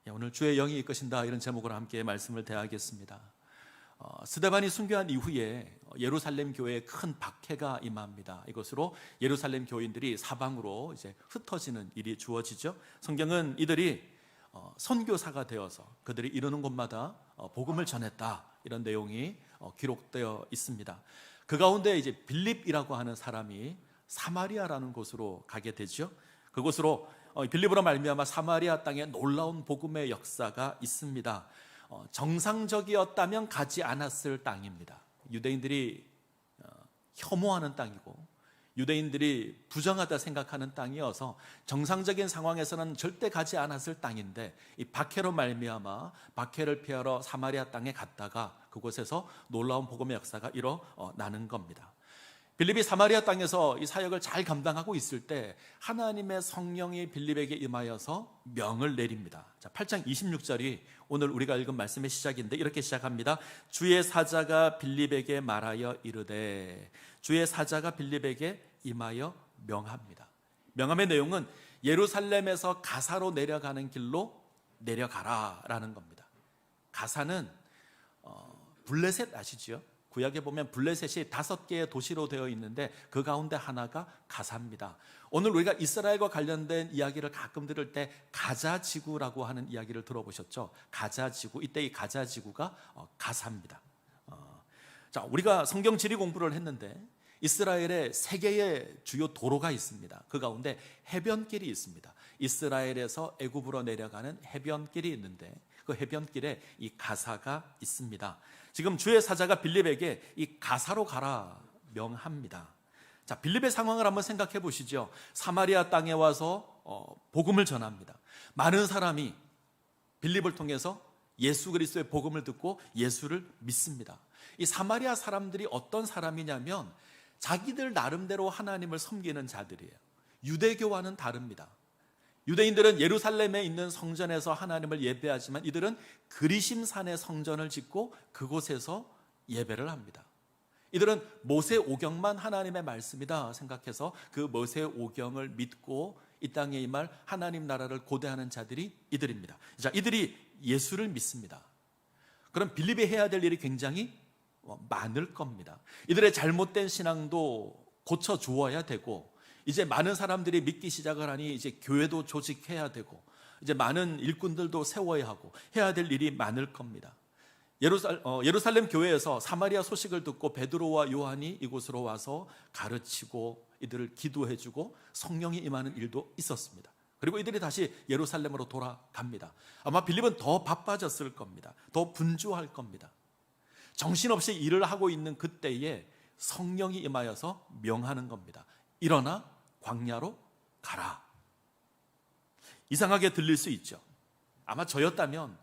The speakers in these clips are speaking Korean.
오늘 주의 영이 이끄신다 이런 제목으로 함께 말씀을 대하겠습니다. 스데반이 순교한 이후에 예루살렘 교회에 큰 박해가 임합니다. 이것으로 예루살렘 교인들이 사방으로 이제 흩어지는 일이 주어지죠. 성경은 이들이 선교사가 되어서 그들이 이르는 곳마다 복음을 전했다 이런 내용이 기록되어 있습니다. 그 가운데 이제 빌립이라고 하는 사람이 사마리아라는 곳으로 가게 되죠. 그곳으로 빌립으로 말미암아 사마리아 땅에 놀라운 복음의 역사가 있습니다. 정상적이었다면 가지 않았을 땅입니다. 유대인들이 혐오하는 땅이고 유대인들이 부정하다 생각하는 땅이어서 정상적인 상황에서는 절대 가지 않았을 땅인데 이 박해로 말미암아 박해를 피하러 사마리아 땅에 갔다가 그곳에서 놀라운 복음의 역사가 일어나는 겁니다. 빌립이 사마리아 땅에서 이 사역을 잘 감당하고 있을 때 하나님의 성령이 빌립에게 임하여서 명을 내립니다. 자, 8장 26절이 오늘 우리가 읽은 말씀의 시작인데 이렇게 시작합니다. 주의 사자가 빌립에게 말하여 이르되, 주의 사자가 빌립에게 임하여 명합니다. 명함의 내용은 예루살렘에서 가사로 내려가는 길로 내려가라 라는 겁니다. 가사는 블레셋 아시죠? 구약에 보면 블레셋이 5개의 도시로 되어 있는데 그 가운데 하나가 가사입니다. 오늘 우리가 이스라엘과 관련된 이야기를 가끔 들을 때 가자지구라고 하는 이야기를 들어보셨죠? 가자지구, 이때 이 가자지구가 가사입니다. 자, 우리가 성경 지리 공부를 했는데 이스라엘에 3개의 주요 도로가 있습니다. 그 가운데 해변길이 있습니다. 이스라엘에서 애굽으로 내려가는 해변길이 있는데 그 해변길에 이 가사가 있습니다. 지금 주의 사자가 빌립에게 이 가사로 가라 명합니다. 자, 빌립의 상황을 한번 생각해 보시죠. 사마리아 땅에 와서 복음을 전합니다. 많은 사람이 빌립을 통해서 예수 그리스도의 복음을 듣고 예수를 믿습니다. 이 사마리아 사람들이 어떤 사람이냐면 자기들 나름대로 하나님을 섬기는 자들이에요. 유대교와는 다릅니다. 유대인들은 예루살렘에 있는 성전에서 하나님을 예배하지만 이들은 그리심산에 성전을 짓고 그곳에서 예배를 합니다. 이들은 모세오경만 하나님의 말씀이다 생각해서 그 모세오경을 믿고 이 땅에 임할 하나님 나라를 고대하는 자들이 이들입니다. 자, 이들이 예수를 믿습니다. 그럼 빌립이 해야 될 일이 굉장히 많을 겁니다. 이들의 잘못된 신앙도 고쳐주어야 되고 이제 많은 사람들이 믿기 시작을 하니 이제 교회도 조직해야 되고 이제 많은 일꾼들도 세워야 하고 해야 될 일이 많을 겁니다. 예루살렘 교회에서 사마리아 소식을 듣고 베드로와 요한이 이곳으로 와서 가르치고 이들을 기도해주고 성령이 임하는 일도 있었습니다. 그리고 이들이 다시 예루살렘으로 돌아갑니다. 아마 빌립은 더 바빠졌을 겁니다. 더 분주할 겁니다. 정신없이 일을 하고 있는 그때에 성령이 임하여서 명하는 겁니다. 일어나 광야로 가라. 이상하게 들릴 수 있죠. 아마 저였다면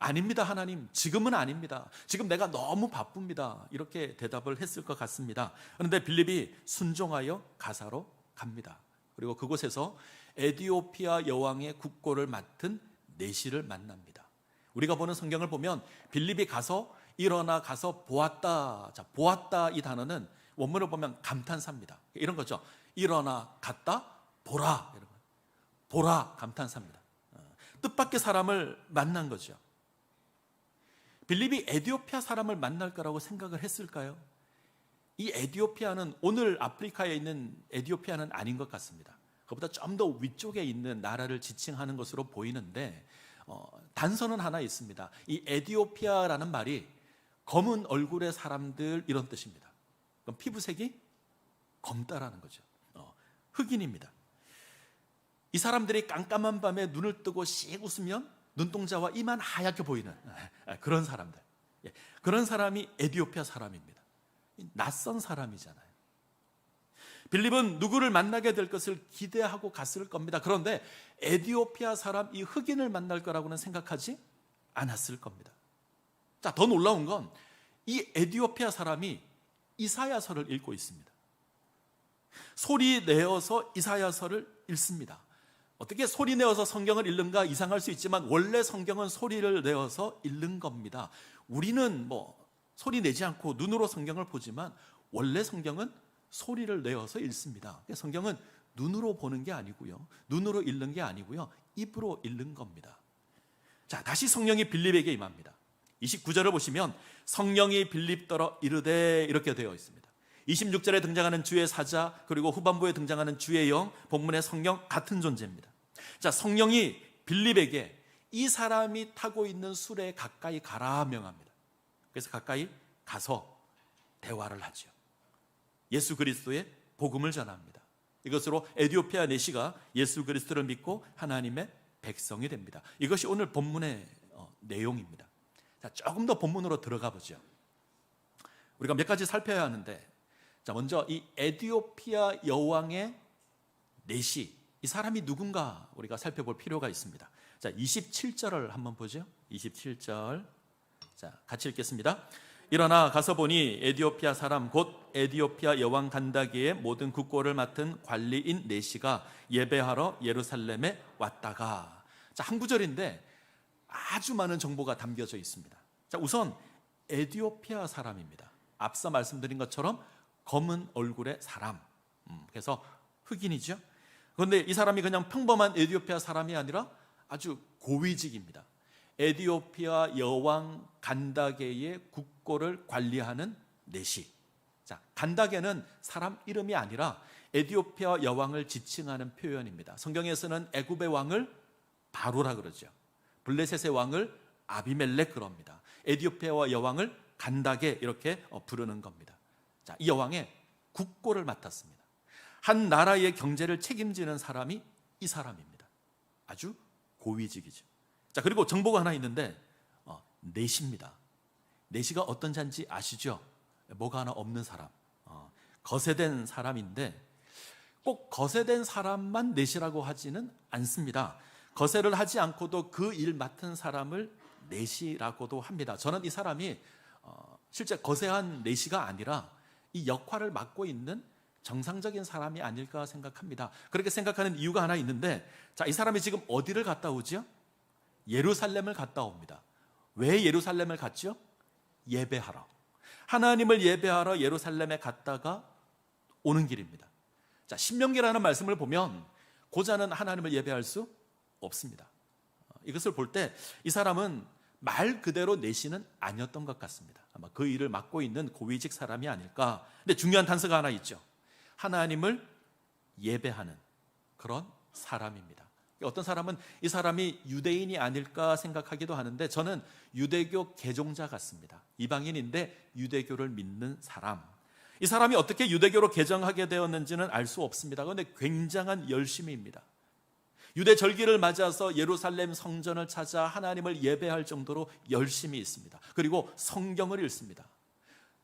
아닙니다 하나님, 지금은 아닙니다. 지금 내가 너무 바쁩니다. 이렇게 대답을 했을 것 같습니다. 그런데 빌립이 순종하여 가사로 갑니다. 그리고 그곳에서 에디오피아 여왕의 국고를 맡은 내시를 만납니다. 우리가 보는 성경을 보면 빌립이 가서 일어나 가서 보았다. 자, 보았다 이 단어는 원문을 보면 감탄사입니다. 이런 거죠. 일어나 갔다 보라. 이런 거. 보라 감탄사입니다. 뜻밖의 사람을 만난 거죠. 빌립이 에디오피아 사람을 만날 거라고 생각을 했을까요? 이 에디오피아는 오늘 아프리카에 있는 에디오피아는 아닌 것 같습니다. 그보다 좀 더 위쪽에 있는 나라를 지칭하는 것으로 보이는데 단서는 하나 있습니다. 이 에디오피아라는 말이 검은 얼굴의 사람들 이런 뜻입니다. 그럼 피부색이 검다라는 거죠. 흑인입니다. 이 사람들이 깜깜한 밤에 눈을 뜨고 씩 웃으면 눈동자와 이만 하얗게 보이는 그런 사람들. 그런 사람이 에디오피아 사람입니다. 낯선 사람이잖아요. 빌립은 누구를 만나게 될 것을 기대하고 갔을 겁니다. 그런데 에디오피아 사람 이 흑인을 만날 거라고는 생각하지 않았을 겁니다. 자, 더 놀라운 건 이 에디오피아 사람이 이사야서를 읽고 있습니다. 소리 내어서 이사야서를 읽습니다. 어떻게 소리 내어서 성경을 읽는가 이상할 수 있지만 원래 성경은 소리를 내어서 읽는 겁니다. 우리는 소리 내지 않고 눈으로 성경을 보지만 원래 성경은 소리를 내어서 읽습니다. 성경은 눈으로 보는 게 아니고요, 눈으로 읽는 게 아니고요, 입으로 읽는 겁니다. 자, 다시 성령이 빌립에게 임합니다. 29절을 보시면 성령이 빌립더러 이르되 이렇게 되어 있습니다. 26절에 등장하는 주의 사자, 그리고 후반부에 등장하는 주의 영, 본문의 성령 같은 존재입니다. 자, 성령이 빌립에게 이 사람이 타고 있는 술에 가까이 가라 명합니다. 그래서 가까이 가서 대화를 하죠. 예수 그리스도의 복음을 전합니다. 이것으로 에디오피아 내시가 예수 그리스도를 믿고 하나님의 백성이 됩니다. 이것이 오늘 본문의 내용입니다. 자, 조금 더 본문으로 들어가 보죠. 우리가 몇 가지 살펴야 하는데, 자, 먼저 이 에디오피아 여왕의 내시, 이 사람이 누군가 우리가 살펴볼 필요가 있습니다. 자, 27절을 한번 보죠. 27절. 자, 같이 읽겠습니다. 일어나 가서 보니 에디오피아 사람 곧 에디오피아 여왕 간다기의 모든 국고를 맡은 관리인 내시가 예배하러 예루살렘에 왔다가. 자, 한 구절인데 아주 많은 정보가 담겨져 있습니다. 자, 우선 에디오피아 사람입니다. 앞서 말씀드린 것처럼 검은 얼굴의 사람. 그래서 흑인이죠. 그런데 이 사람이 그냥 평범한 에디오피아 사람이 아니라 아주 고위직입니다. 에디오피아 여왕 간다게의 국고를 관리하는 내시. 자, 간다게는 사람 이름이 아니라 에디오피아 여왕을 지칭하는 표현입니다. 성경에서는 애굽의 왕을 바로라 그러죠. 블레셋의 왕을 아비멜렉 그럽니다. 에디오피아 여왕을 간다게 이렇게 부르는 겁니다. 자, 이 여왕의 국고를 맡았습니다. 한 나라의 경제를 책임지는 사람이 이 사람입니다. 아주 고위직이죠. 자, 그리고 정보가 하나 있는데 내시입니다. 내시가 어떤 자인지 아시죠? 뭐가 하나 없는 사람, 거세된 사람인데 꼭 거세된 사람만 내시라고 하지는 않습니다. 거세를 하지 않고도 그 일 맡은 사람을 내시라고도 합니다. 저는 이 사람이 실제 거세한 내시가 아니라 이 역할을 맡고 있는 정상적인 사람이 아닐까 생각합니다. 그렇게 생각하는 이유가 하나 있는데, 자, 이 사람이 지금 어디를 갔다 오죠? 예루살렘을 갔다 옵니다. 왜 예루살렘을 갔죠? 예배하러. 하나님을 예배하러 예루살렘에 갔다가 오는 길입니다. 자, 신명기라는 말씀을 보면 고자는 하나님을 예배할 수 없습니다. 이것을 볼 때 이 사람은 말 그대로 내시는 아니었던 것 같습니다. 아마 그 일을 맡고 있는 고위직 사람이 아닐까. 근데 중요한 단서가 하나 있죠. 하나님을 예배하는 그런 사람입니다. 어떤 사람은 이 사람이 유대인이 아닐까 생각하기도 하는데 저는 유대교 개종자 같습니다. 이방인인데 유대교를 믿는 사람. 이 사람이 어떻게 유대교로 개종하게 되었는지는 알 수 없습니다. 그런데 굉장한 열심입니다. 유대 절기를 맞아서 예루살렘 성전을 찾아 하나님을 예배할 정도로 열심히 있습니다. 그리고 성경을 읽습니다.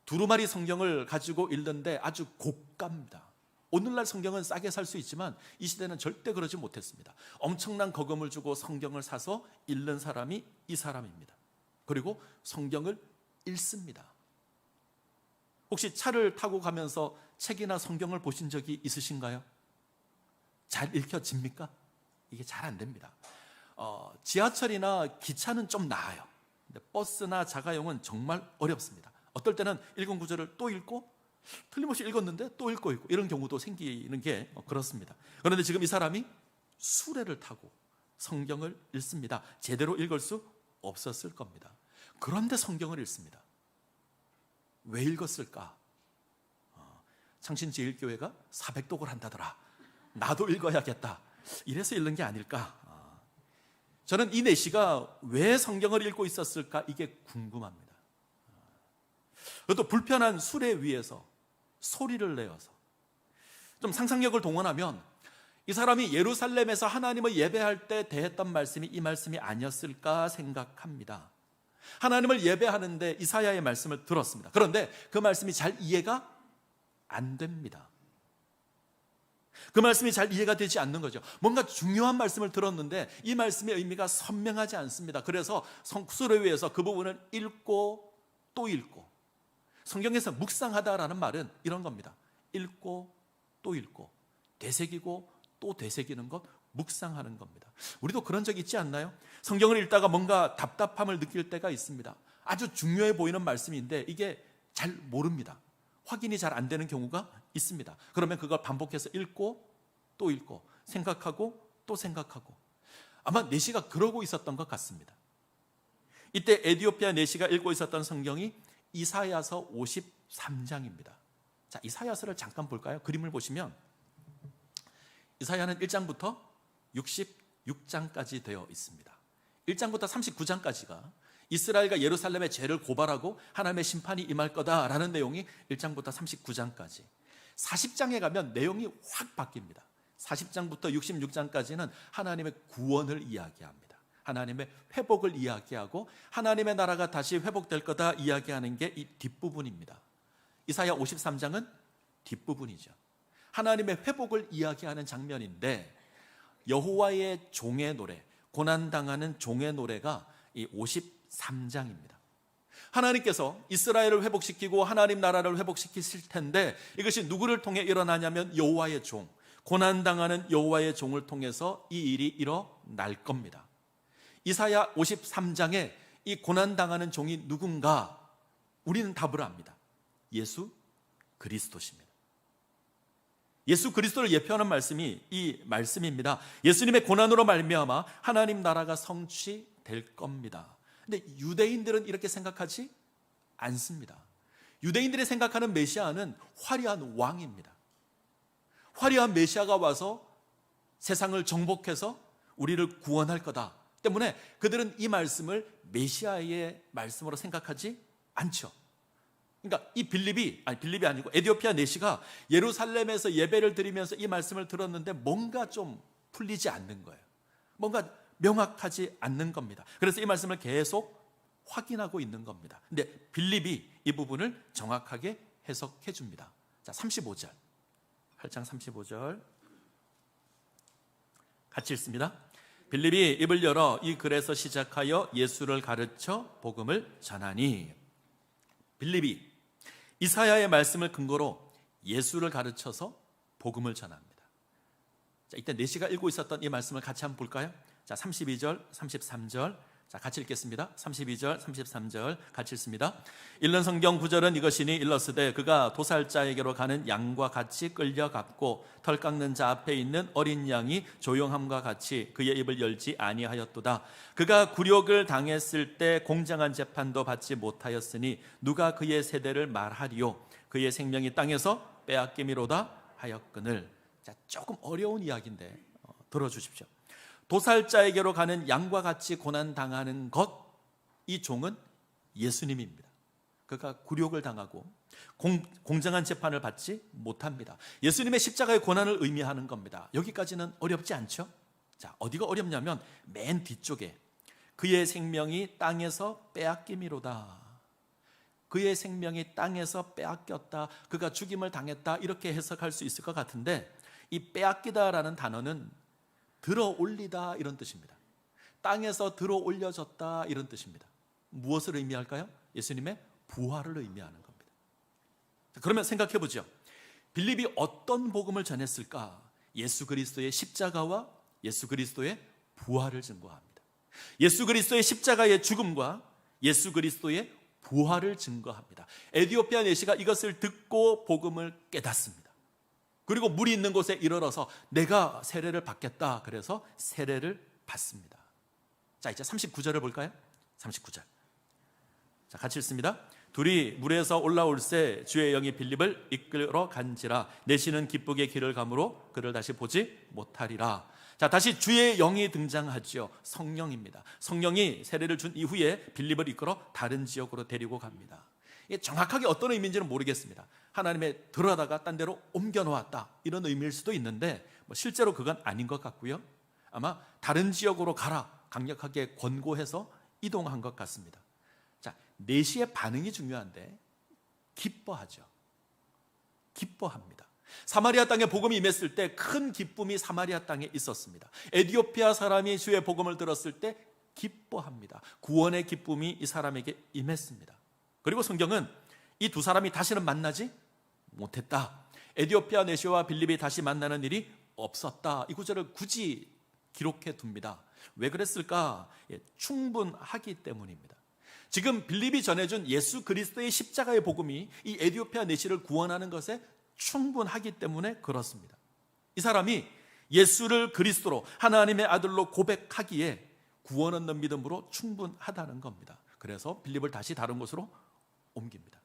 두루마리 성경을 가지고 읽는데 아주 고가입니다. 오늘날 성경은 싸게 살 수 있지만 이 시대는 절대 그러지 못했습니다. 엄청난 거금을 주고 성경을 사서 읽는 사람이 이 사람입니다. 그리고 성경을 읽습니다. 혹시 차를 타고 가면서 책이나 성경을 보신 적이 있으신가요? 잘 읽혀집니까? 이게 잘 안 됩니다. 지하철이나 기차는 좀 나아요. 근데 버스나 자가용은 정말 어렵습니다. 어떨 때는 읽은 구절을 또 읽고 틀림없이 읽었는데 또 읽고 있고 이런 경우도 생기는 게 그렇습니다. 그런데 지금 이 사람이 수레를 타고 성경을 읽습니다. 제대로 읽을 수 없었을 겁니다. 그런데 성경을 읽습니다. 왜 읽었을까? 창신제일교회가 400독을 한다더라. 나도 읽어야겠다. 이래서 읽는 게 아닐까? 저는 이 내시가 왜 성경을 읽고 있었을까? 이게 궁금합니다. 그것도 불편한 수레 위에서 소리를 내어서. 좀 상상력을 동원하면 이 사람이 예루살렘에서 하나님을 예배할 때 대했던 말씀이 이 말씀이 아니었을까 생각합니다. 하나님을 예배하는데 이사야의 말씀을 들었습니다. 그런데 그 말씀이 잘 이해가 안 됩니다. 그 말씀이 잘 이해가 되지 않는 거죠. 뭔가 중요한 말씀을 들었는데 이 말씀의 의미가 선명하지 않습니다. 그래서 수레 위에서 그 부분을 읽고 또 읽고, 성경에서 묵상하다라는 말은 이런 겁니다. 읽고 또 읽고 되새기고 또 되새기는 것, 묵상하는 겁니다. 우리도 그런 적 있지 않나요? 성경을 읽다가 뭔가 답답함을 느낄 때가 있습니다. 아주 중요해 보이는 말씀인데 이게 잘 모릅니다. 확인이 잘 안 되는 경우가 있습니다. 그러면 그걸 반복해서 읽고 또 생각하고 또 생각하고, 아마 내시가 그러고 있었던 것 같습니다. 이때 에디오피아 내시가 읽고 있었던 성경이 이사야서 53장입니다. 자, 이사야서를 잠깐 볼까요? 그림을 보시면 이사야는 1장부터 66장까지 되어 있습니다. 1장부터 39장까지가 이스라엘과 예루살렘의 죄를 고발하고 하나님의 심판이 임할 거다라는 내용이 1장부터 39장까지. 40장에 가면 내용이 확 바뀝니다. 40장부터 66장까지는 하나님의 구원을 이야기합니다. 하나님의 회복을 이야기하고 하나님의 나라가 다시 회복될 거다 이야기하는 게 이 뒷부분입니다. 이사야 53장은 뒷부분이죠. 하나님의 회복을 이야기하는 장면인데 여호와의 종의 노래, 고난당하는 종의 노래가 이 53장입니다. 하나님께서 이스라엘을 회복시키고 하나님 나라를 회복시키실 텐데 이것이 누구를 통해 일어나냐면 여호와의 종, 고난당하는 여호와의 종을 통해서 이 일이 일어날 겁니다. 이사야 53장에 이 고난당하는 종이 누군가 우리는 답을 압니다. 예수 그리스도십니다. 예수 그리스도를 예표하는 말씀이 이 말씀입니다. 예수님의 고난으로 말미암아 하나님 나라가 성취될 겁니다. 근데 유대인들은 이렇게 생각하지 않습니다. 유대인들이 생각하는 메시아는 화려한 왕입니다. 화려한 메시아가 와서 세상을 정복해서 우리를 구원할 거다 때문에 그들은 이 말씀을 메시아의 말씀으로 생각하지 않죠. 그러니까 이 빌립이 아니고 에디오피아 내시가 예루살렘에서 예배를 드리면서 이 말씀을 들었는데 뭔가 좀 풀리지 않는 거예요. 뭔가 명확하지 않는 겁니다. 그래서 이 말씀을 계속 확인하고 있는 겁니다. 근데 빌립이 이 부분을 정확하게 해석해 줍니다. 자, 35절. 8장 35절. 같이 읽습니다. 빌립이 입을 열어 이 글에서 시작하여 예수를 가르쳐 복음을 전하니. 빌립이 이사야의 말씀을 근거로 예수를 가르쳐서 복음을 전합니다. 자, 이때 내시가 읽고 있었던 이 말씀을 같이 한번 볼까요? 자, 32절, 33절. 자, 같이 읽겠습니다. 32절, 33절 같이 읽습니다. 읽는 성경 구절은 이것이니 일러스되 그가 도살자에게로 가는 양과 같이 끌려갔고 털 깎는 자 앞에 있는 어린 양이 조용함과 같이 그의 입을 열지 아니하였도다. 그가 굴욕을 당했을 때 공정한 재판도 받지 못하였으니 누가 그의 세대를 말하리요. 그의 생명이 땅에서 빼앗김이로다 하였거늘. 자, 조금 어려운 이야기인데 들어주십시오. 도살자에게로 가는 양과 같이 고난당하는 것, 이 종은 예수님입니다. 그가 굴욕을 당하고 공정한 재판을 받지 못합니다. 예수님의 십자가의 고난을 의미하는 겁니다. 여기까지는 어렵지 않죠? 자, 어디가 어렵냐면 맨 뒤쪽에 그의 생명이 땅에서 빼앗김이로다. 그의 생명이 땅에서 빼앗겼다. 그가 죽임을 당했다. 이렇게 해석할 수 있을 것 같은데 이 빼앗기다라는 단어는 들어 올리다 이런 뜻입니다. 땅에서 들어 올려졌다 이런 뜻입니다. 무엇을 의미할까요? 예수님의 부활을 의미하는 겁니다. 그러면 생각해 보죠. 빌립이 어떤 복음을 전했을까? 예수 그리스도의 십자가와 예수 그리스도의 부활을 증거합니다. 예수 그리스도의 십자가의 죽음과 예수 그리스도의 부활을 증거합니다. 에디오피아 내시가 이것을 듣고 복음을 깨닫습니다. 그리고 물이 있는 곳에 이르러서 내가 세례를 받겠다. 그래서 세례를 받습니다. 자, 이제 39절을 볼까요? 39절. 자, 같이 읽습니다. 둘이 물에서 올라올새 주의 영이 빌립을 이끌어 간지라 내시는 기쁘게 길을 가므로 그를 다시 보지 못하리라. 자, 다시 주의 영이 등장하죠. 성령입니다. 성령이 세례를 준 이후에 빌립을 이끌어 다른 지역으로 데리고 갑니다. 이게 정확하게 어떤 의미인지는 모르겠습니다. 하나님의 들어다가 딴 데로 옮겨 놓았다 이런 의미일 수도 있는데 실제로 그건 아닌 것 같고요. 아마 다른 지역으로 가라 강력하게 권고해서 이동한 것 같습니다. 자, 내시의 반응이 중요한데 기뻐하죠. 기뻐합니다. 사마리아 땅에 복음이 임했을 때 큰 기쁨이 사마리아 땅에 있었습니다. 에디오피아 사람이 주의 복음을 들었을 때 기뻐합니다. 구원의 기쁨이 이 사람에게 임했습니다. 그리고 성경은 이 두 사람이 다시는 만나지 못했다. 에디오피아 내시와 빌립이 다시 만나는 일이 없었다. 이 구절을 굳이 기록해 둡니다. 왜 그랬을까? 충분하기 때문입니다. 지금 빌립이 전해준 예수 그리스도의 십자가의 복음이 이 에디오피아 내시를 구원하는 것에 충분하기 때문에 그렇습니다. 이 사람이 예수를 그리스도로 하나님의 아들로 고백하기에 구원 얻는 믿음으로 충분하다는 겁니다. 그래서 빌립을 다시 다른 곳으로 옮깁니다.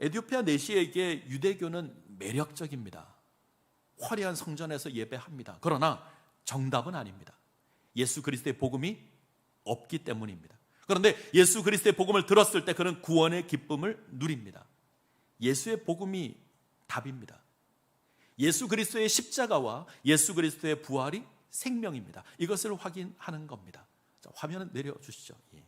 에티오피아 내시에게 유대교는 매력적입니다. 화려한 성전에서 예배합니다. 그러나 정답은 아닙니다. 예수 그리스도의 복음이 없기 때문입니다. 그런데 예수 그리스도의 복음을 들었을 때 그는 구원의 기쁨을 누립니다. 예수의 복음이 답입니다. 예수 그리스도의 십자가와 예수 그리스도의 부활이 생명입니다. 이것을 확인하는 겁니다. 자, 화면을 내려주시죠. 예.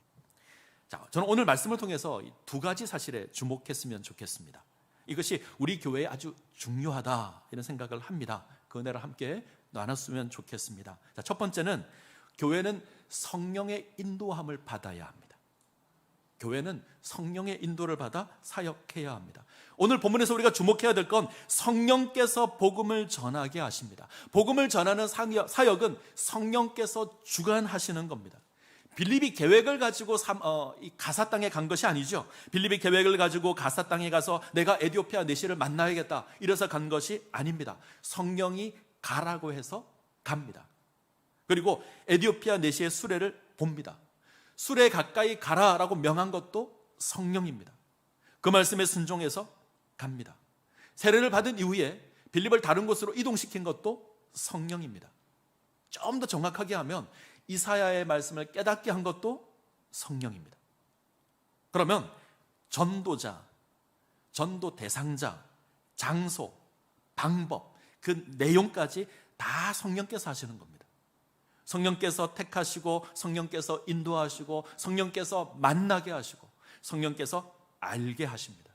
자, 저는 오늘 말씀을 통해서 두 가지 사실에 주목했으면 좋겠습니다. 이것이 우리 교회에 아주 중요하다 이런 생각을 합니다. 그 은혜를 함께 나눴으면 좋겠습니다. 자, 첫 번째는 교회는 성령의 인도함을 받아야 합니다. 교회는 성령의 인도를 받아 사역해야 합니다. 오늘 본문에서 우리가 주목해야 될 건 성령께서 복음을 전하게 하십니다. 복음을 전하는 사역은 성령께서 주관하시는 겁니다. 빌립이 계획을 가지고 가사 땅에 간 것이 아니죠. 빌립이 계획을 가지고 가사 땅에 가서 내가 에티오피아 내시를 만나야겠다 이래서 간 것이 아닙니다. 성령이 가라고 해서 갑니다. 그리고 에티오피아 내시의 수레를 봅니다. 수레에 가까이 가라라고 명한 것도 성령입니다. 그 말씀에 순종해서 갑니다. 세례를 받은 이후에 빌립을 다른 곳으로 이동시킨 것도 성령입니다. 좀 더 정확하게 하면 이사야의 말씀을 깨닫게 한 것도 성령입니다. 그러면 전도자, 전도 대상자, 장소, 방법, 그 내용까지 다 성령께서 하시는 겁니다. 성령께서 택하시고 성령께서 인도하시고 성령께서 만나게 하시고 성령께서 알게 하십니다.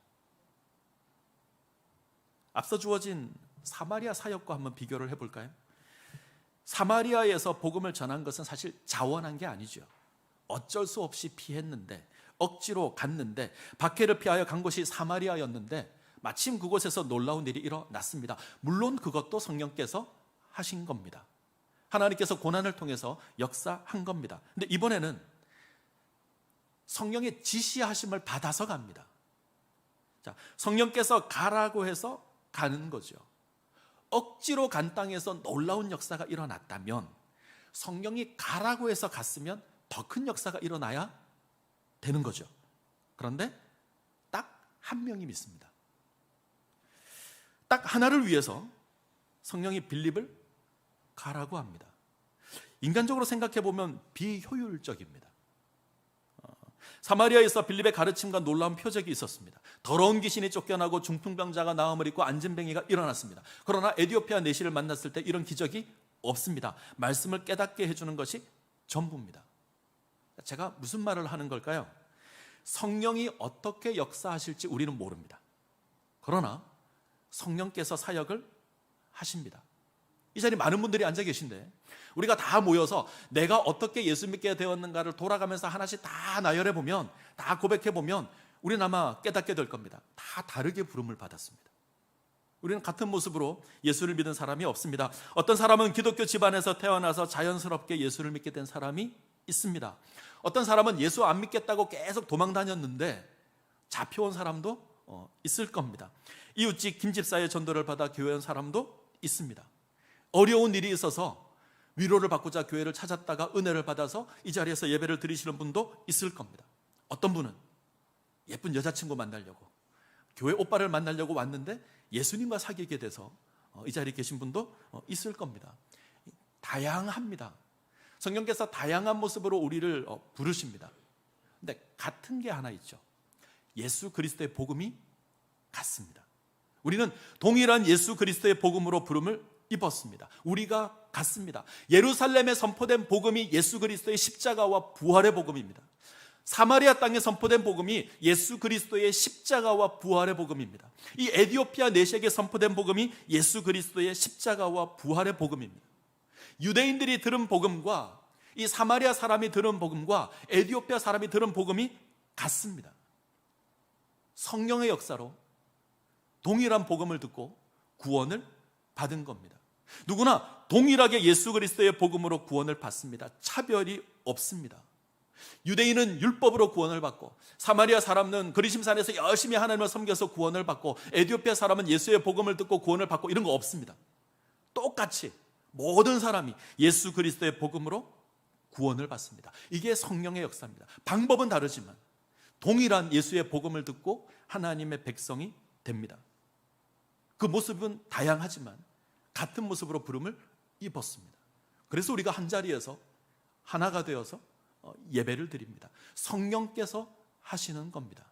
앞서 주어진 사마리아 사역과 한번 비교를 해볼까요? 사마리아에서 복음을 전한 것은 사실 자원한 게 아니죠. 어쩔 수 없이 피했는데 억지로 갔는데 박해를 피하여 간 곳이 사마리아였는데 마침 그곳에서 놀라운 일이 일어났습니다. 물론 그것도 성령께서 하신 겁니다. 하나님께서 고난을 통해서 역사한 겁니다. 근데 이번에는 성령의 지시하심을 받아서 갑니다. 자, 성령께서 가라고 해서 가는 거죠. 억지로 간 땅에서 놀라운 역사가 일어났다면 성령이 가라고 해서 갔으면 더 큰 역사가 일어나야 되는 거죠. 그런데 딱 한 명이 믿습니다. 딱 하나를 위해서 성령이 빌립을 가라고 합니다. 인간적으로 생각해 보면 비효율적입니다. 사마리아에서 빌립의 가르침과 놀라운 표적이 있었습니다. 더러운 귀신이 쫓겨나고 중풍병자가 나음을 입고 안진뱅이가 일어났습니다. 그러나 에티오피아 내시를 만났을 때 이런 기적이 없습니다. 말씀을 깨닫게 해주는 것이 전부입니다. 제가 무슨 말을 하는 걸까요? 성령이 어떻게 역사하실지 우리는 모릅니다. 그러나 성령께서 사역을 하십니다. 이 자리에 많은 분들이 앉아 계신데 우리가 다 모여서 내가 어떻게 예수 믿게 되었는가를 돌아가면서 하나씩 다 나열해 보면, 다 고백해 보면 우리는 아마 깨닫게 될 겁니다. 다 다르게 부름을 받았습니다. 우리는 같은 모습으로 예수를 믿은 사람이 없습니다. 어떤 사람은 기독교 집안에서 태어나서 자연스럽게 예수를 믿게 된 사람이 있습니다. 어떤 사람은 예수 안 믿겠다고 계속 도망 다녔는데 잡혀온 사람도 있을 겁니다. 이웃집 김집사의 전도를 받아 교회 온 사람도 있습니다. 어려운 일이 있어서 위로를 받고자 교회를 찾았다가 은혜를 받아서 이 자리에서 예배를 드리시는 분도 있을 겁니다. 어떤 분은 예쁜 여자친구 만나려고, 교회 오빠를 만나려고 왔는데 예수님과 사귀게 돼서 이 자리에 계신 분도 있을 겁니다. 다양합니다. 성령께서 다양한 모습으로 우리를 부르십니다. 근데 같은 게 하나 있죠. 예수 그리스도의 복음이 같습니다. 우리는 동일한 예수 그리스도의 복음으로 부름을 입었습니다. 우리가 같습니다. 예루살렘에 선포된 복음이 예수 그리스도의 십자가와 부활의 복음입니다. 사마리아 땅에 선포된 복음이 예수 그리스도의 십자가와 부활의 복음입니다. 이 에티오피아 내시에게 선포된 복음이 예수 그리스도의 십자가와 부활의 복음입니다. 유대인들이 들은 복음과 이 사마리아 사람이 들은 복음과 에티오피아 사람이 들은 복음이 같습니다. 성령의 역사로 동일한 복음을 듣고 구원을 받은 겁니다. 누구나 동일하게 예수 그리스도의 복음으로 구원을 받습니다. 차별이 없습니다. 유대인은 율법으로 구원을 받고 사마리아 사람은 그리심산에서 열심히 하나님을 섬겨서 구원을 받고 에티오피아 사람은 예수의 복음을 듣고 구원을 받고 이런 거 없습니다. 똑같이 모든 사람이 예수 그리스도의 복음으로 구원을 받습니다. 이게 성령의 역사입니다. 방법은 다르지만 동일한 예수의 복음을 듣고 하나님의 백성이 됩니다. 그 모습은 다양하지만 같은 모습으로 부름을 입었습니다. 그래서 우리가 한자리에서 하나가 되어서 예배를 드립니다. 성령께서 하시는 겁니다.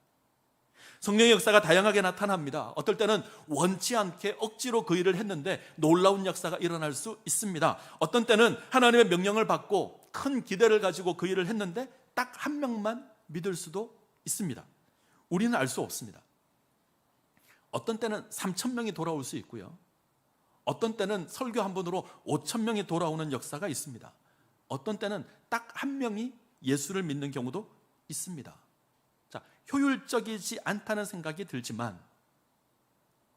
성령의 역사가 다양하게 나타납니다. 어떨 때는 원치 않게 억지로 그 일을 했는데 놀라운 역사가 일어날 수 있습니다. 어떤 때는 하나님의 명령을 받고 큰 기대를 가지고 그 일을 했는데 딱 한 명만 믿을 수도 있습니다. 우리는 알 수 없습니다. 어떤 때는 3,000명이 돌아올 수 있고요. 어떤 때는 설교 한 번으로 5,000명이 돌아오는 역사가 있습니다. 어떤 때는 딱 한 명이 예수를 믿는 경우도 있습니다. 자, 효율적이지 않다는 생각이 들지만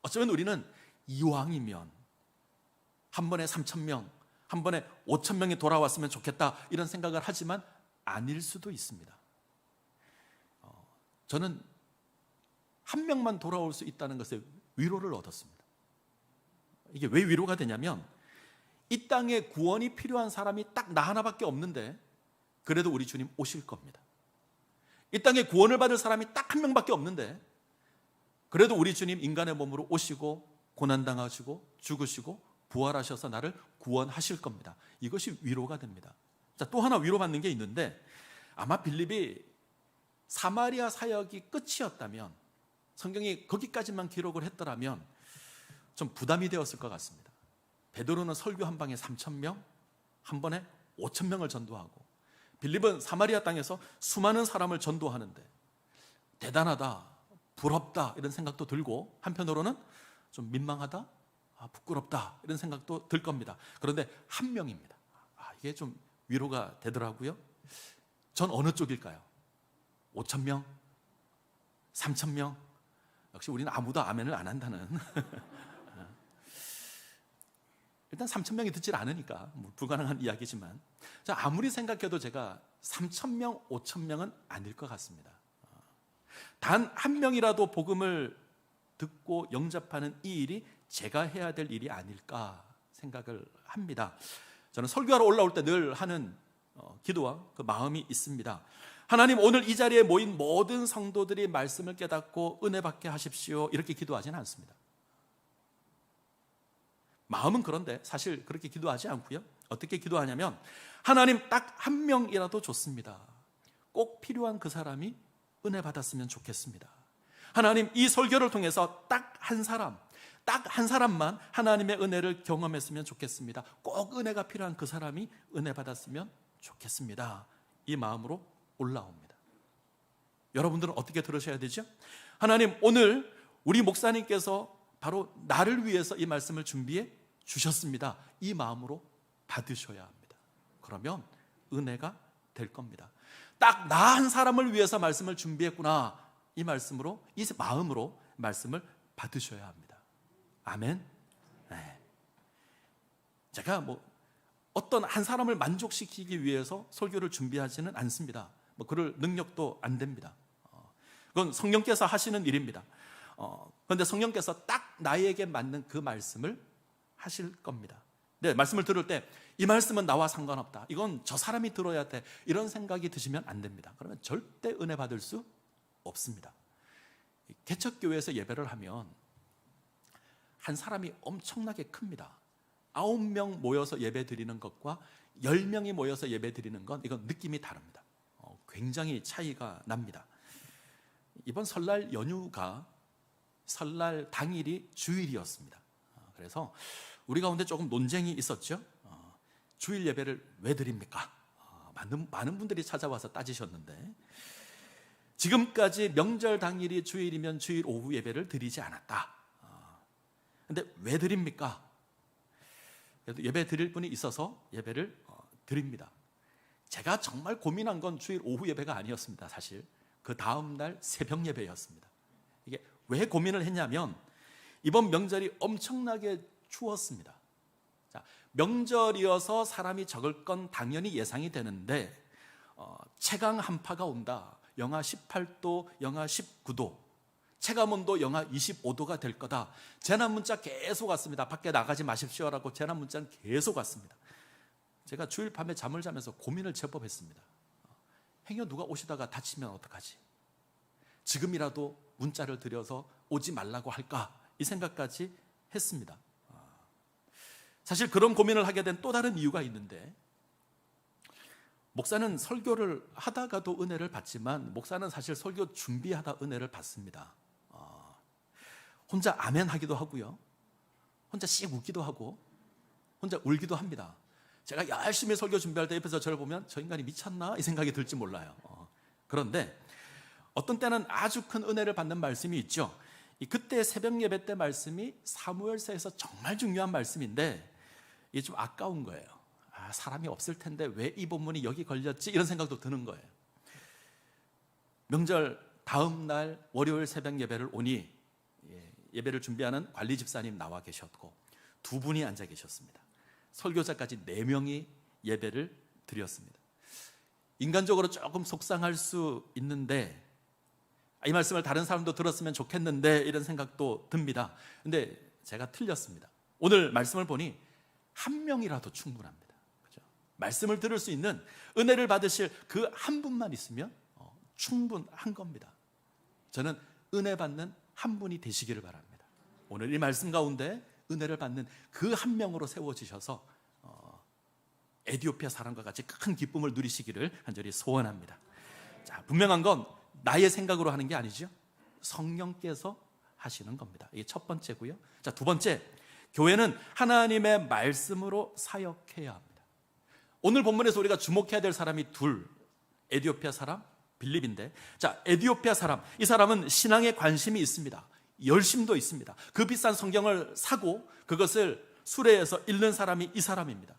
어쩌면 우리는 이왕이면 한 번에 3,000명, 한 번에 5,000명이 돌아왔으면 좋겠다 이런 생각을 하지만 아닐 수도 있습니다. 저는 한 명만 돌아올 수 있다는 것에 위로를 얻었습니다. 이게 왜 위로가 되냐면 이 땅에 구원이 필요한 사람이 딱 나 하나밖에 없는데 그래도 우리 주님 오실 겁니다. 이 땅에 구원을 받을 사람이 딱 한 명밖에 없는데 그래도 우리 주님 인간의 몸으로 오시고 고난당하시고 죽으시고 부활하셔서 나를 구원하실 겁니다. 이것이 위로가 됩니다. 자, 또 하나 위로받는 게 있는데 아마 빌립이 사마리아 사역이 끝이었다면 성경이 거기까지만 기록을 했더라면 좀 부담이 되었을 것 같습니다. 베드로는 설교 한 방에 3,000명, 한 번에 5,000명을 전도하고 빌립은 사마리아 땅에서 수많은 사람을 전도하는데 대단하다, 부럽다 이런 생각도 들고 한편으로는 좀 민망하다, 부끄럽다 이런 생각도 들 겁니다. 그런데 한 명입니다. 이게 좀 위로가 되더라고요. 전 어느 쪽일까요? 5,000명? 3,000명? 역시 우리는 아무도 아멘을 안 한다는 일단 3,000명이 듣질 않으니까 불가능한 이야기지만 자, 아무리 생각해도 제가 3,000명, 5,000명은 아닐 것 같습니다. 단 한 명이라도 복음을 듣고 영접하는 이 일이 제가 해야 될 일이 아닐까 생각을 합니다. 저는 설교하러 올라올 때 늘 하는 기도와 그 마음이 있습니다. 하나님, 오늘 이 자리에 모인 모든 성도들이 말씀을 깨닫고 은혜 받게 하십시오 이렇게 기도하지는 않습니다. 마음은 그런데 사실 그렇게 기도하지 않고요. 어떻게 기도하냐면 하나님, 딱 한 명이라도 좋습니다. 꼭 필요한 그 사람이 은혜 받았으면 좋겠습니다. 하나님, 이 설교를 통해서 딱 한 사람만 하나님의 은혜를 경험했으면 좋겠습니다. 꼭 은혜가 필요한 그 사람이 은혜 받았으면 좋겠습니다. 이 마음으로 올라옵니다. 여러분들은 어떻게 들으셔야 되죠? 하나님, 오늘 우리 목사님께서 바로 나를 위해서 이 말씀을 준비해 주셨습니다. 이 마음으로 받으셔야 합니다. 그러면 은혜가 될 겁니다. 딱 나 한 사람을 위해서 말씀을 준비했구나, 이 말씀으로, 이 마음으로 말씀을 받으셔야 합니다. 아멘. 네. 제가 어떤 한 사람을 만족시키기 위해서 설교를 준비하지는 않습니다. 그럴 능력도 안 됩니다. 그건 성령께서 하시는 일입니다. 그런데 성령께서 딱 나에게 맞는 그 말씀을 하실 겁니다. 네, 말씀을 들을 때 이 말씀은 나와 상관없다, 이건 저 사람이 들어야 돼, 이런 생각이 드시면 안 됩니다. 그러면 절대 은혜 받을 수 없습니다. 개척교회에서 예배를 하면 한 사람이 엄청나게 큽니다. 9명 모여서 예배 드리는 것과 10명이 모여서 예배 드리는 건 이건 느낌이 다릅니다. 굉장히 차이가 납니다. 이번 설날 연휴가 설날 당일이 주일이었습니다. 그래서 우리 가운데 조금 논쟁이 있었죠. 주일 예배를 왜 드립니까? 많은 분들이 찾아와서 따지셨는데 지금까지 명절 당일이 주일이면 주일 오후 예배를 드리지 않았다. 근데 왜 드립니까? 그래도 예배 드릴 분이 있어서 예배를 드립니다. 제가 정말 고민한 건 주일 오후 예배가 아니었습니다. 사실 그 다음 날 새벽 예배였습니다. 이게 왜 고민을 했냐면 이번 명절이 엄청나게 추웠습니다. 자, 명절이어서 사람이 적을 건 당연히 예상이 되는데 체감 한파가 온다. 영하 18도, 영하 19도, 체감온도 영하 25도가 될 거다. 재난 문자 계속 왔습니다. 밖에 나가지 마십시오라고 재난 문자는 계속 왔습니다. 제가 주일 밤에 잠을 자면서 고민을 제법 했습니다. 행여 누가 오시다가 다치면 어떡하지? 지금이라도 문자를 드려서 오지 말라고 할까? 이 생각까지 했습니다. 사실 그런 고민을 하게 된 또 다른 이유가 있는데, 목사는 설교를 하다가도 은혜를 받지만 목사는 사실 설교 준비하다 은혜를 받습니다. 혼자 아멘 하기도 하고요, 혼자 씩 웃기도 하고 혼자 울기도 합니다. 제가 열심히 설교 준비할 때 옆에서 저를 보면 저 인간이 미쳤나? 이 생각이 들지 몰라요. 그런데 어떤 때는 아주 큰 은혜를 받는 말씀이 있죠. 그때 새벽 예배 때 말씀이 사무엘서에서 정말 중요한 말씀인데 이게 좀 아까운 거예요. 사람이 없을 텐데 왜 이 본문이 여기 걸렸지? 이런 생각도 드는 거예요. 명절 다음 날 월요일 새벽 예배를 오니 예배를 준비하는 관리 집사님 나와 계셨고 두 분이 앉아 계셨습니다. 설교자까지 4명이 예배를 드렸습니다. 인간적으로 조금 속상할 수 있는데 이 말씀을 다른 사람도 들었으면 좋겠는데 이런 생각도 듭니다. 근데 제가 틀렸습니다. 오늘 말씀을 보니 한 명이라도 충분합니다. 그렇죠? 말씀을 들을 수 있는, 은혜를 받으실 그 한 분만 있으면 충분한 겁니다. 저는 은혜 받는 한 분이 되시기를 바랍니다. 오늘 이 말씀 가운데 은혜를 받는 그 한 명으로 세워지셔서 에디오피아 사람과 같이 큰 기쁨을 누리시기를 간절히 소원합니다. 자, 분명한 건 나의 생각으로 하는 게 아니죠. 성령께서 하시는 겁니다. 이게 첫 번째고요. 자, 두 번째, 교회는 하나님의 말씀으로 사역해야 합니다. 오늘 본문에서 우리가 주목해야 될 사람이 둘, 에디오피아 사람, 빌립인데, 자, 에디오피아 사람, 이 사람은 신앙에 관심이 있습니다. 열심도 있습니다. 그 비싼 성경을 사고 그것을 수레에서 읽는 사람이 이 사람입니다.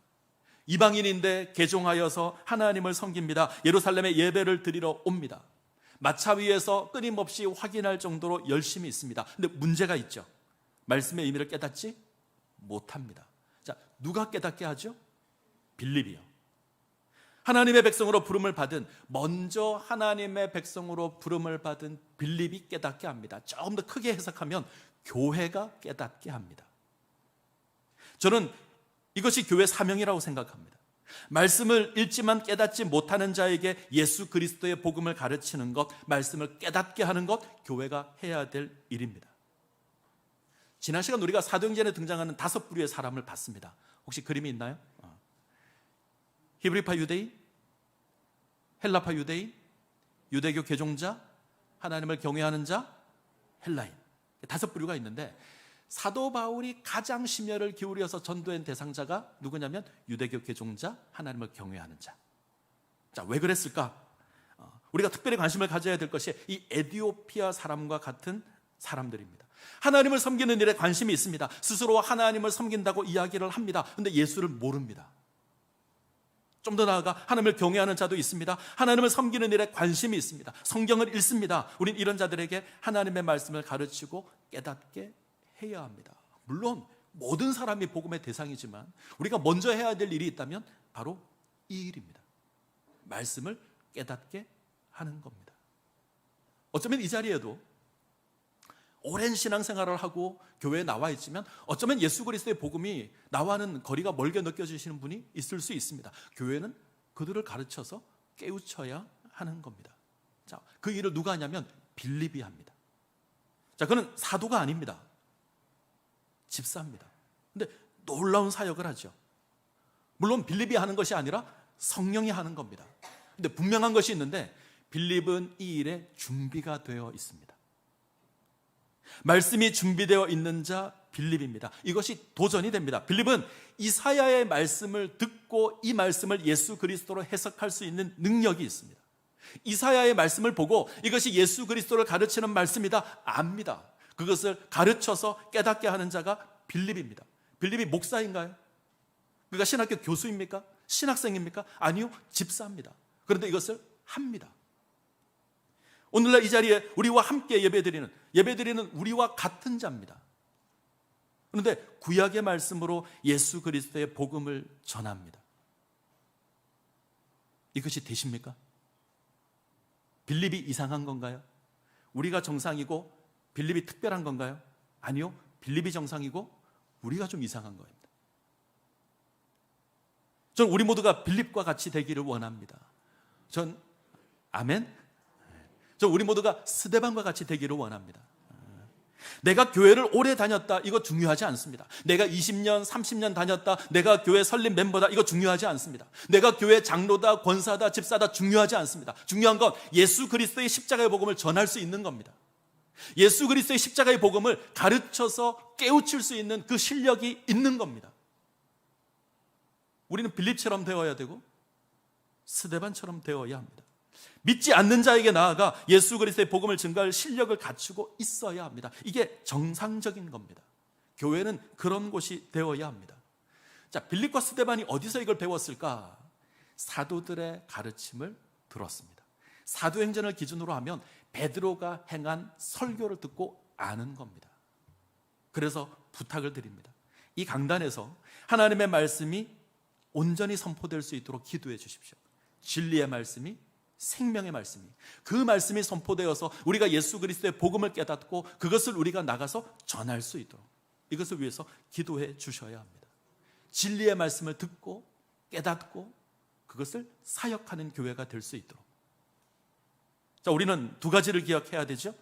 이방인인데 개종하여서 하나님을 섬깁니다. 예루살렘에 예배를 드리러 옵니다. 마차 위에서 끊임없이 확인할 정도로 열심히 있습니다. 근데 문제가 있죠. 말씀의 의미를 깨닫지 못합니다. 자, 누가 깨닫게 하죠? 빌립이요. 하나님의 백성으로 부름을 받은, 먼저 하나님의 백성으로 부름을 받은 빌립이 깨닫게 합니다. 조금 더 크게 해석하면 교회가 깨닫게 합니다. 저는 이것이 교회 사명이라고 생각합니다. 말씀을 읽지만 깨닫지 못하는 자에게 예수 그리스도의 복음을 가르치는 것, 말씀을 깨닫게 하는 것, 교회가 해야 될 일입니다. 지난 시간 우리가 사도행전에 등장하는 5부류의 사람을 봤습니다. 혹시 그림이 있나요? 히브리파 유대인, 헬라파 유대인, 유대교 개종자, 하나님을 경외하는 자, 헬라인, 5부류가 있는데 사도 바울이 가장 심혈을 기울여서 전도한 대상자가 누구냐면 유대교 개종자, 하나님을 경외하는 자. 자, 왜 그랬을까? 우리가 특별히 관심을 가져야 될 것이 이 에디오피아 사람과 같은 사람들입니다. 하나님을 섬기는 일에 관심이 있습니다. 스스로 하나님을 섬긴다고 이야기를 합니다. 그런데 예수를 모릅니다. 좀 더 나아가 하나님을 경외하는 자도 있습니다. 하나님을 섬기는 일에 관심이 있습니다. 성경을 읽습니다. 우린 이런 자들에게 하나님의 말씀을 가르치고 깨닫게 해야 합니다. 물론 모든 사람이 복음의 대상이지만 우리가 먼저 해야 될 일이 있다면 바로 이 일입니다. 말씀을 깨닫게 하는 겁니다. 어쩌면 이 자리에도 오랜 신앙생활을 하고 교회에 나와 있지만 어쩌면 예수 그리스도의 복음이 나와는 거리가 멀게 느껴지시는 분이 있을 수 있습니다. 교회는 그들을 가르쳐서 깨우쳐야 하는 겁니다. 자, 그 일을 누가 하냐면 빌립이 합니다. 자, 그는 사도가 아닙니다. 집사입니다. 근데 놀라운 사역을 하죠. 물론 빌립이 하는 것이 아니라 성령이 하는 겁니다. 근데 분명한 것이 있는데 빌립은 이 일에 준비가 되어 있습니다. 말씀이 준비되어 있는 자 빌립입니다. 이것이 도전이 됩니다. 빌립은 이사야의 말씀을 듣고 이 말씀을 예수 그리스도로 해석할 수 있는 능력이 있습니다. 이사야의 말씀을 보고 이것이 예수 그리스도를 가르치는 말씀이다 압니다. 그것을 가르쳐서 깨닫게 하는 자가 빌립입니다. 빌립이 목사인가요? 그가 신학교 교수입니까? 신학생입니까? 아니요, 집사입니다. 그런데 이것을 합니다. 오늘날 이 자리에 우리와 함께 예배드리는 우리와 같은 자입니다. 그런데 구약의 말씀으로 예수 그리스도의 복음을 전합니다. 이것이 되십니까? 빌립이 이상한 건가요? 우리가 정상이고 빌립이 특별한 건가요? 아니요, 빌립이 정상이고 우리가 좀 이상한 겁니다. 전 우리 모두가 빌립과 같이 되기를 원합니다. 전 아멘. 전 우리 모두가 스데반과 같이 되기를 원합니다. 내가 교회를 오래 다녔다, 이거 중요하지 않습니다. 내가 20년, 30년 다녔다, 내가 교회 설립 멤버다, 이거 중요하지 않습니다. 내가 교회 장로다, 권사다, 집사다, 중요하지 않습니다. 중요한 건 예수 그리스도의 십자가의 복음을 전할 수 있는 겁니다. 예수 그리스도의 십자가의 복음을 가르쳐서 깨우칠 수 있는 그 실력이 있는 겁니다. 우리는 빌립처럼 되어야 되고 스데반처럼 되어야 합니다. 믿지 않는 자에게 나아가 예수 그리스도의 복음을 증거할 실력을 갖추고 있어야 합니다. 이게 정상적인 겁니다. 교회는 그런 곳이 되어야 합니다. 자, 빌립과 스데반이 어디서 이걸 배웠을까? 사도들의 가르침을 들었습니다. 사도행전을 기준으로 하면 베드로가 행한 설교를 듣고 아는 겁니다. 그래서 부탁을 드립니다. 이 강단에서 하나님의 말씀이 온전히 선포될 수 있도록 기도해 주십시오. 진리의 말씀이, 생명의 말씀이, 그 말씀이 선포되어서 우리가 예수 그리스도의 복음을 깨닫고 그것을 우리가 나가서 전할 수 있도록, 이것을 위해서 기도해 주셔야 합니다. 진리의 말씀을 듣고 깨닫고 그것을 사역하는 교회가 될 수 있도록. 자, 우리는 두 가지를 기억해야 되죠.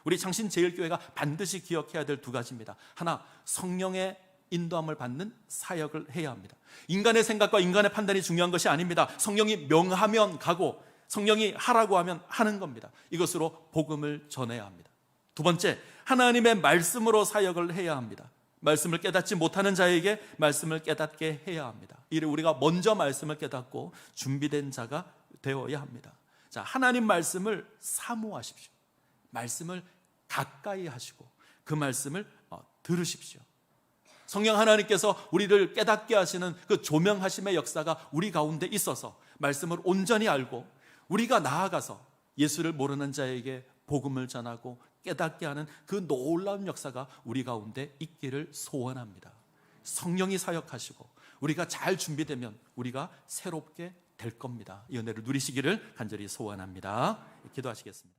우리 창신제일교회가 반드시 기억해야 될 두 가지입니다. 하나, 성령의 인도함을 받는 사역을 해야 합니다. 인간의 생각과 인간의 판단이 중요한 것이 아닙니다. 성령이 명하면 가고 성령이 하라고 하면 하는 겁니다. 이것으로 복음을 전해야 합니다. 두 번째, 하나님의 말씀으로 사역을 해야 합니다. 말씀을 깨닫지 못하는 자에게 말씀을 깨닫게 해야 합니다. 이를 우리가 먼저 말씀을 깨닫고 준비된 자가 되어야 합니다. 자, 하나님 말씀을 사모하십시오. 말씀을 가까이 하시고 그 말씀을 들으십시오. 성령 하나님께서 우리를 깨닫게 하시는 그 조명하심의 역사가 우리 가운데 있어서 말씀을 온전히 알고 우리가 나아가서 예수를 모르는 자에게 복음을 전하고 깨닫게 하는 그 놀라운 역사가 우리 가운데 있기를 소원합니다. 성령이 사역하시고 우리가 잘 준비되면 우리가 새롭게 될 겁니다. 이 은혜를 누리시기를 간절히 소원합니다. 기도하시겠습니다.